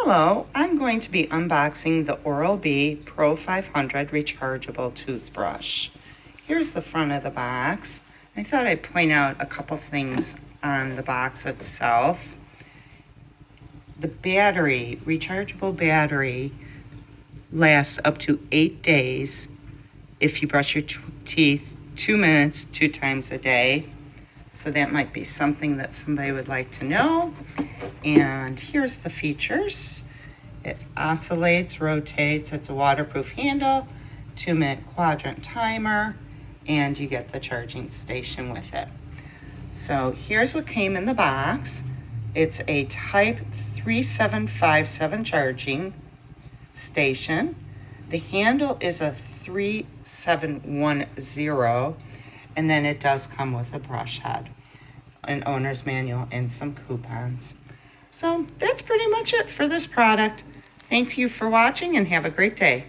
Hello, I'm going to be unboxing the Oral-B Pro 500 Rechargeable Toothbrush. Here's the front of the box. I thought I'd point out a couple things on the box itself. The battery, rechargeable battery, lasts up to 8 days if you brush your teeth 2 minutes 2 times a day. So that might be something that somebody would like to know. And here's the features. It oscillates, rotates, it's a waterproof handle, 2-minute quadrant timer, and you get the charging station with it. So here's what came in the box. It's a Type 3757 charging station. The handle is a 3710, and then it does come with a brush head, an owner's manual, and some coupons. So that's pretty much it for this product. Thank you for watching and have a great day.